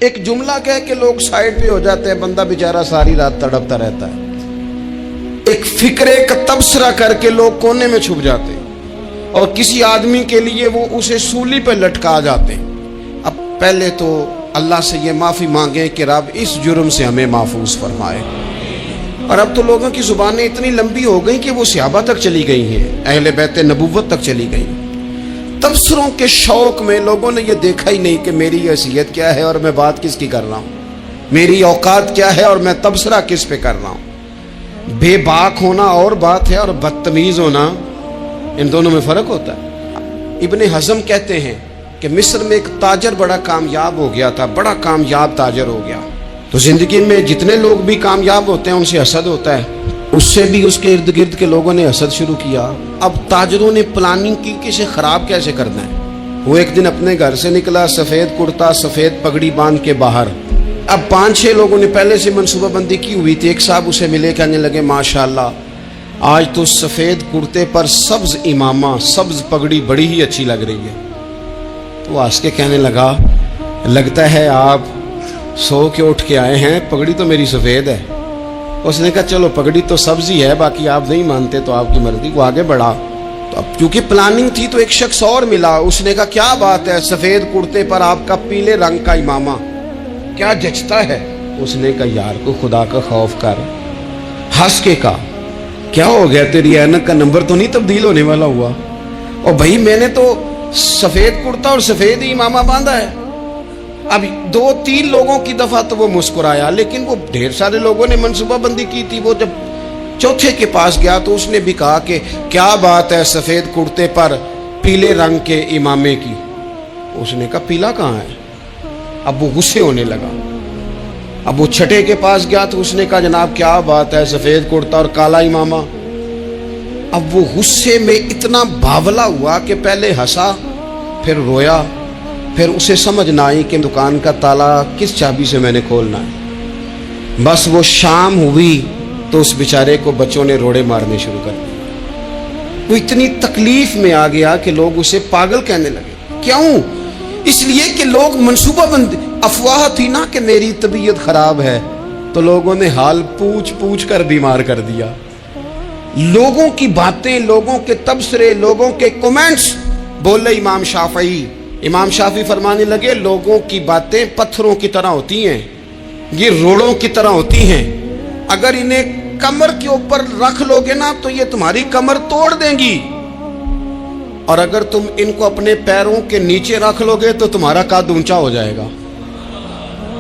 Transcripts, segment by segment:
ایک جملہ کہہ کے لوگ سائڈ پہ ہو جاتے ہیں، بندہ بیچارہ ساری رات تڑپتا رہتا ہے۔ ایک فکرے کا تبصرہ کر کے لوگ کونے میں چھپ جاتے ہیں، اور کسی آدمی کے لیے وہ اسے سولی پہ لٹکا جاتے ہیں۔ اب پہلے تو اللہ سے یہ معافی مانگیں کہ رب اس جرم سے ہمیں محفوظ فرمائے۔ اور اب تو لوگوں کی زبانیں اتنی لمبی ہو گئیں کہ وہ صحابہ تک چلی گئی ہیں، اہل بیت نبوت تک چلی گئی۔ تبصروں کے شوق میں لوگوں نے یہ دیکھا ہی نہیں کہ میری حیثیت کیا ہے اور میں بات کس کی کر رہا ہوں، میری اوقات کیا ہے اور میں تبصرہ کس پہ کر رہا ہوں۔ بے باک ہونا اور بات ہے، اور بدتمیز ہونا، ان دونوں میں فرق ہوتا ہے۔ ابن حزم کہتے ہیں کہ مصر میں ایک تاجر بڑا کامیاب ہو گیا تھا، بڑا کامیاب تاجر ہو گیا۔ تو زندگی میں جتنے لوگ بھی کامیاب ہوتے ہیں ان سے حسد ہوتا ہے، اس سے بھی اس کے ارد گرد کے لوگوں نے حسد شروع کیا۔ اب تاجروں نے پلاننگ کی کہ اسے خراب کیسے کرنا ہے۔ وہ ایک دن اپنے گھر سے نکلا، سفید کرتا سفید پگڑی باندھ کے باہر۔ اب 5-6 لوگوں نے پہلے سے منصوبہ بندی کی ہوئی تھی۔ ایک صاحب اسے ملے، کہنے لگے ماشاءاللہ آج تو سفید کرتے پر سبز امامہ، سبز پگڑی بڑی ہی اچھی لگ رہی ہے۔ تو وہ ہنس کے کہنے لگا لگتا ہے آپ سو کے اٹھ کے آئے ہیں، پگڑی تو میری سفید ہے۔ اس نے کہا چلو پگڑی تو سبز ہی ہے، باقی آپ نہیں مانتے تو آپ کی مرضی۔ وہ آگے بڑھا تو اب کیونکہ پلاننگ تھی تو ایک شخص اور ملا، اس نے کہا کیا بات ہے، سفید کرتے پر آپ کا پیلے رنگ کا امامہ کیا جچتا ہے۔ اس نے کہا یار کو خدا کا خوف کر، ہنس کے کہا کیا ہو گیا، تیری اینک کا نمبر تو نہیں تبدیل ہونے والا ہوا؟ اور بھائی میں نے تو سفید کرتا اور سفید ہی امامہ باندھا ہے۔ اب 2-3 لوگوں کی دفعہ تو وہ مسکرایا، لیکن وہ ڈھیر سارے لوگوں نے منصوبہ بندی کی تھی۔ وہ جب چوتھے کے پاس گیا تو اس نے بھی کہا کہ کیا بات ہے سفید کرتے پر پیلے رنگ کے امامے کی۔ اس نے کہا پیلا کہاں ہے؟ اب وہ غصے ہونے لگا۔ اب وہ چھٹے کے پاس گیا تو اس نے کہا جناب کیا بات ہے سفید کرتا اور کالا امامہ۔ اب وہ غصے میں اتنا باولا ہوا کہ پہلے ہنسا پھر رویا، پھر اسے سمجھ نہ آئی کہ دکان کا تالا کس چابی سے میں نے کھولنا ہے۔ بس وہ شام ہوئی تو اس بیچارے کو بچوں نے روڑے مارنے شروع کر دیے۔ وہ اتنی تکلیف میں آ گیا کہ لوگ اسے پاگل کہنے لگے۔ کیوں؟ اس لیے کہ لوگ منصوبہ بندی، افواہ تھی نا کہ میری طبیعت خراب ہے، تو لوگوں نے حال پوچھ پوچھ کر بیمار کر دیا۔ لوگوں کی باتیں، لوگوں کے تبصرے، لوگوں کے کومنٹس بولے امام شافعی۔ امام شافعی فرمانے لگے لوگوں کی باتیں پتھروں کی طرح ہوتی ہیں، یہ روڑوں کی طرح ہوتی ہیں، اگر انہیں کمر کے اوپر رکھ لو گے نا تو یہ تمہاری کمر توڑ دیں گی، اور اگر تم ان کو اپنے پیروں کے نیچے رکھ لو گے تو تمہارا قد اونچا ہو جائے گا۔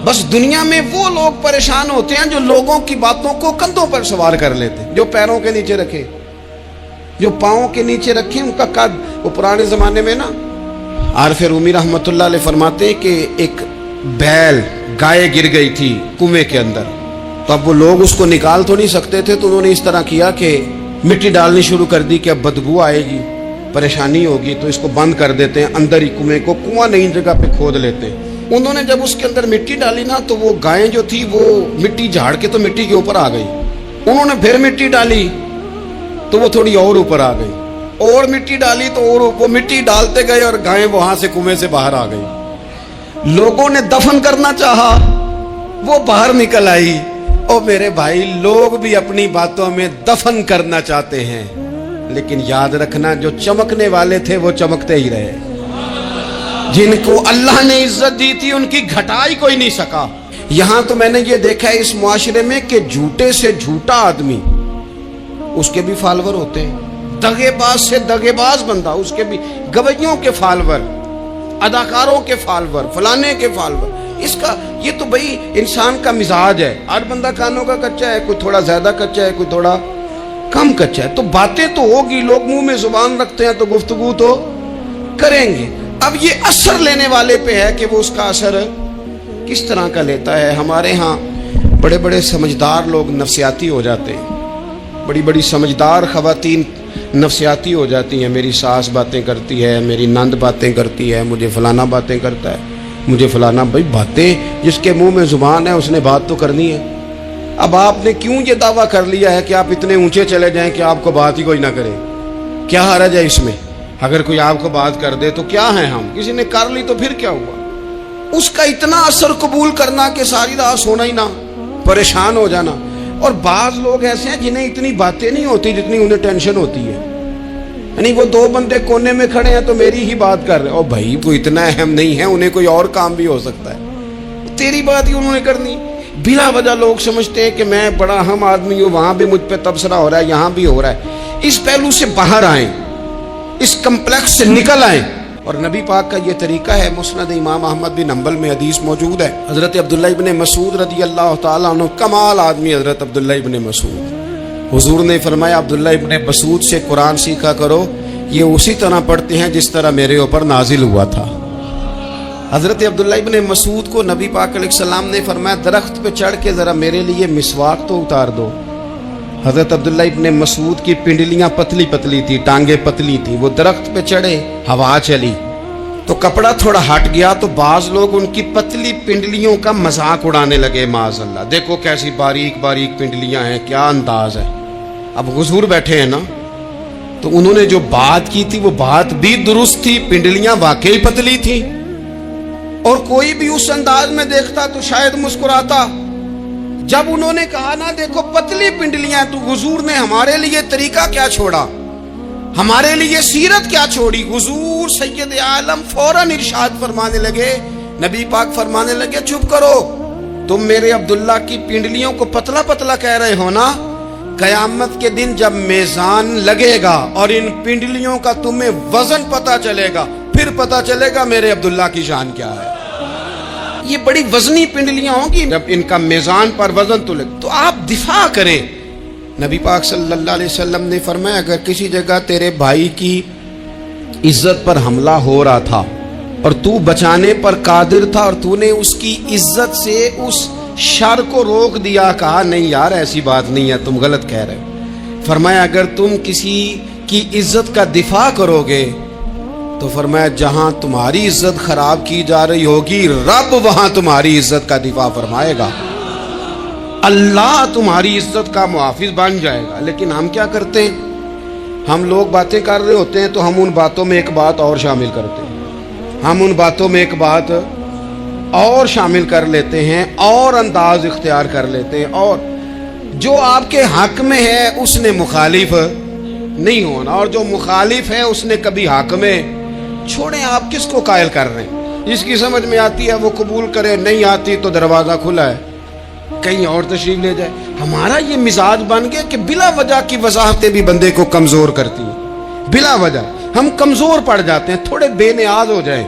بس دنیا میں وہ لوگ پریشان ہوتے ہیں جو لوگوں کی باتوں کو کندھوں پر سوار کر لیتے ہیں، جو پیروں کے نیچے رکھے، جو پاؤں کے نیچے رکھے ان کا قد۔ وہ پرانے زمانے میں نا عارف رومی رحمۃ اللہ علیہ فرماتے کہ ایک بیل گائے گر گئی تھی کنویں کے اندر، تو اب وہ لوگ اس کو نکال تو نہیں سکتے تھے، تو انہوں نے اس طرح کیا کہ مٹی ڈالنی شروع کر دی کہ اب بدبو آئے گی، پریشانی ہوگی، تو اس کو بند کر دیتے ہیں اندر ہی کنویں کو، کنواں نئی جگہ پہ کھود لیتے ہیں۔ انہوں نے جب اس کے اندر مٹی ڈالی نا تو وہ گائیں جو تھی وہ مٹی جھاڑ کے تو مٹی کے اوپر آ گئی۔ انہوں نے پھر مٹی ڈالی تو وہ تھوڑی اور اوپر آ گئی، اور مٹی ڈالی تو اور وہ مٹی ڈالتے گئے اور گائیں وہاں سے کنویں سے باہر آ گئی۔ لوگوں نے دفن کرنا چاہا، وہ باہر نکل آئی۔ اور میرے بھائی لوگ بھی اپنی باتوں میں دفن کرنا چاہتے ہیں، لیکن یاد رکھنا جو چمکنے والے تھے وہ چمکتے ہی رہے، جن کو اللہ نے عزت دی تھی ان کی گھٹائی کوئی نہیں سکا۔ یہاں تو میں نے یہ دیکھا ہے اس معاشرے میں کہ جھوٹے سے جھوٹا آدمی، اس کے بھی فالوور ہوتے ہیں، دغے باز سے دغے باز بندہ، اس کے بھی گویوں کے فالوور، اداکاروں کے فالوور، فلانے کے فالوور۔ اس کا یہ تو بھئی انسان کا مزاج ہے، ہر بندہ کانوں کا کچا ہے، کوئی تھوڑا زیادہ کچا ہے، کوئی تھوڑا کم کچا ہے، تو باتیں تو ہوگی، لوگ منہ میں زبان رکھتے ہیں تو گفتگو تو کریں گے۔ اب یہ اثر لینے والے پہ ہے کہ وہ اس کا اثر کس طرح کا لیتا ہے۔ ہمارے ہاں بڑے بڑے سمجھدار لوگ نفسیاتی ہو جاتے ہیں، بڑی بڑی سمجھدار خواتین نفسیاتی ہو جاتی ہیں، میری ساس باتیں کرتی ہے، میری نند باتیں کرتی ہے، مجھے فلانا باتیں کرتا ہے، مجھے فلانا۔ بھائی باتیں، جس کے منہ میں زبان ہے اس نے بات تو کرنی ہے۔ اب آپ نے کیوں یہ دعویٰ کر لیا ہے کہ آپ اتنے اونچے چلے جائیں کہ آپ کو بات ہی کوئی نہ کرے؟ کیا حرج ہے اس میں؟ اگر کوئی آپ کو بات کر دے تو کیا ہے، ہم کسی نے کر لی تو پھر کیا ہوا؟ اس کا اتنا اثر قبول کرنا کہ ساری رات سونا ہی نہ, پریشان ہو جانا. اور بعض لوگ ایسے ہیں جنہیں اتنی باتیں نہیں ہوتی جتنی انہیں ٹینشن ہوتی ہے. یعنی وہ دو بندے کونے میں کھڑے ہیں تو میری ہی بات کر رہے, اور بھائی وہ اتنا اہم نہیں ہے, انہیں کوئی اور کام بھی ہو سکتا ہے, تیری بات ہی انہوں نے کرنی. بلا وجہ لوگ سمجھتے ہیں کہ میں بڑا اہم آدمی ہوں, وہاں بھی مجھ پہ تبصرہ ہو رہا ہے, یہاں بھی ہو رہا ہے. اس پہلو سے باہر آئیں, اس کمپلیکس سے نکل آئیں. اور نبی پاک کا یہ طریقہ ہے. مسند امام احمد بن حنبل میں حدیث موجود ہے, حضرت عبداللہ ابن مسعود رضی اللہ تعالیٰ عنہ, کمال آدمی حضرت عبداللہ ابن مسعود, حضور نے فرمایا عبداللہ ابن مسعود سے قرآن سیکھا کرو, یہ اسی طرح پڑھتے ہیں جس طرح میرے اوپر نازل ہوا تھا. حضرت عبداللہ ابن مسعود کو نبی پاک علیہ السلام نے فرمایا درخت پہ چڑھ کے ذرا میرے لیے مسواک تو اتار دو. حضرت عبداللہ ابن مسعود کی پنڈلیاں پتلی پتلی تھی, ٹانگیں پتلی تھی, وہ درخت پہ چڑھے, ہوا چلی تو کپڑا تھوڑا ہٹ گیا, تو بعض لوگ ان کی پتلی پنڈلیوں کا مذاق اڑانے لگے, معاذ اللہ, دیکھو کیسی باریک باریک پنڈلیاں ہیں, کیا انداز ہے. اب حضور بیٹھے ہیں نا, تو انہوں نے جو بات کی تھی وہ بات بھی درست تھی, پنڈلیاں واقعی پتلی تھی, اور کوئی بھی اس انداز میں دیکھتا تو شاید مسکراتا. جب انہوں نے کہا نا دیکھو پتلی پنڈلیاں, تو حضور نے ہمارے لیے طریقہ کیا چھوڑا, ہمارے لیے سیرت کیا چھوڑی. حضور سید عالم فوراً ارشاد فرمانے لگے, نبی پاک فرمانے لگے چپ کرو, تم میرے عبداللہ کی پنڈلیوں کو پتلا پتلا کہہ رہے ہو نا, قیامت کے دن جب میزان لگے گا اور ان پنڈلیوں کا تمہیں وزن پتا چلے گا, پھر پتا چلے گا میرے عبداللہ کی شان کیا ہے. یہ بڑی وزنی پنڈلیاں ہوں گی, جب ان کا میزان پر وزن تو لگ, تو آپ دفاع کریں. نبی پاک صلی اللہ علیہ وسلم نے فرمایا اگر کسی جگہ تیرے بھائی کی عزت پر حملہ ہو رہا تھا اور تو بچانے پر قادر تھا, اور تو نے اس کی عزت سے اس شر کو روک دیا, کہا نہیں یار ایسی بات نہیں ہے, تم غلط کہہ رہے ہو. فرمایا اگر تم کسی کی عزت کا دفاع کرو گے تو فرمایا جہاں تمہاری عزت خراب کی جا رہی ہوگی, رب وہاں تمہاری عزت کا دفاع فرمائے گا, اللہ تمہاری عزت کا محافظ بن جائے گا. لیکن ہم کیا کرتے ہیں, ہم لوگ باتیں کر رہے ہوتے ہیں تو ہم ان باتوں میں ایک بات اور شامل کرتے ہیں, ہم ان باتوں میں ایک بات اور شامل کر لیتے ہیں, اور انداز اختیار کر لیتے ہیں, اور جو آپ کے حق میں ہے اس نے مخالف نہیں ہونا, اور جو مخالف ہے اس نے کبھی حق میں. چھوڑیں, آپ کس کو قائل کر رہے ہیں, جس کی سمجھ میں آتی ہے وہ قبول کرے, نہیں آتی تو دروازہ کھلا ہے, کہیں اور تشریف لے جائے. ہمارا یہ مزاج بن گیا کہ بلا وجہ کی وضاحتیں بھی بندے کو کمزور کرتی ہیں, بلا وجہ ہم کمزور پڑ جاتے ہیں, تھوڑے بے نیاز ہو جائیں.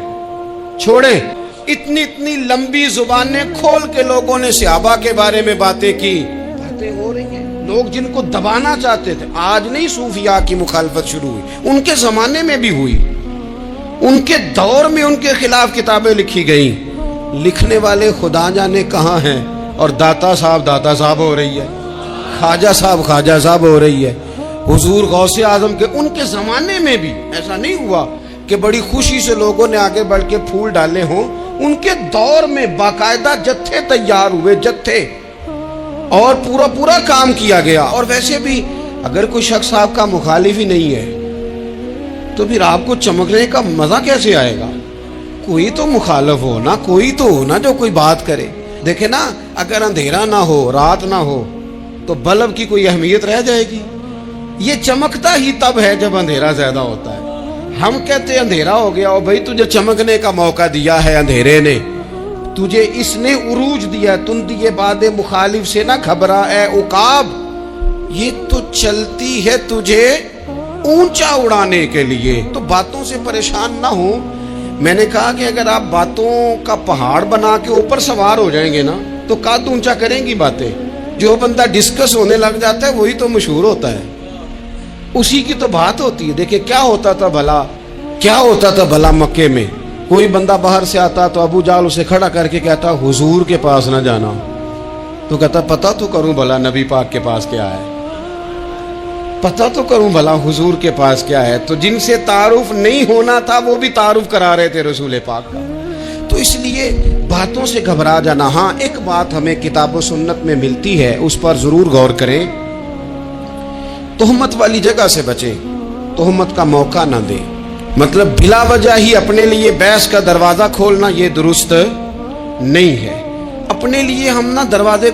چھوڑیں, اتنی اتنی لمبی زبانیں کھول کے لوگوں نے صحابہ کے بارے میں باتیں کی, باتیں ہو رہی ہیں. لوگ جن کو دبانا چاہتے تھے, آج نہیں صوفیاء کی مخالفت شروع ہوئی, ان کے زمانے میں بھی ہوئی, ان کے دور میں ان کے خلاف کتابیں لکھی گئیں. لکھنے والے خدا جانے کہاں ہیں, اور داتا صاحب ہو رہی ہے, خواجہ صاحب ہو رہی ہے. حضور غوث اعظم کے ان کے زمانے میں بھی ایسا نہیں ہوا کہ بڑی خوشی سے لوگوں نے آگے بڑھ کے پھول ڈالے ہوں. ان کے دور میں باقاعدہ جتھے تیار ہوئے, جتھے, اور پورا کام کیا گیا. اور ویسے بھی اگر کوئی شخص آپ کا مخالف ہی نہیں ہے تو پھر آپ کو چمکنے کا مزہ کیسے آئے گا. کوئی تو مخالف ہو نا, کوئی تو ہو نا جو کوئی بات کرے. دیکھیں نا, اگر اندھیرا نہ ہو, رات نہ ہو, تو بلب کی کوئی اہمیت رہ جائے گی. یہ چمکتا ہی تب ہے جب اندھیرا زیادہ ہوتا ہے. ہم کہتے ہیں اندھیرا ہو گیا, اور بھائی تجھے چمکنے کا موقع دیا ہے اندھیرے نے, تجھے اس نے عروج دیا, تم دیے باد مخالف سے نہ گھبرا اے عقاب, یہ تو چلتی ہے تجھے اونچا اڑانے کے لیے. تو باتوں سے پریشان نہ ہو. میں نے کہا کہ اگر آپ باتوں کا پہاڑ بنا کے اوپر سوار ہو جائیں گے نا تو قد اونچا کریں گی باتیں. جو بندہ ڈسکس ہونے لگ جاتا ہے وہی تو مشہور ہوتا ہے, اسی کی تو بات ہوتی ہے. دیکھیں کیا ہوتا تھا بھلا مکے میں, کوئی بندہ باہر سے آتا تو ابو جال اسے کھڑا کر کے کہتا حضور کے پاس نہ جانا, تو کہتا پتہ تو کروں بھلا نبی پاک کے پاس کیا ہے, پتہ تو کروں بھلا حضور کے پاس کیا ہے. تو جن سے تعارف نہیں ہونا تھا وہ بھی تعارف کرا رہے تھے رسول پاک کا. تو اس لیے باتوں سے گھبرا جانا. ہاں ایک بات ہمیں کتاب و سنت میں ملتی ہے, اس پر ضرور غور کریں, تہمت والی جگہ سے بچیں, تہمت کا موقع نہ دیں. مطلب بلا وجہ ہی اپنے لیے بحث کا دروازہ کھولنا یہ درست نہیں ہے. اپنے لیے ہم نہ دروازے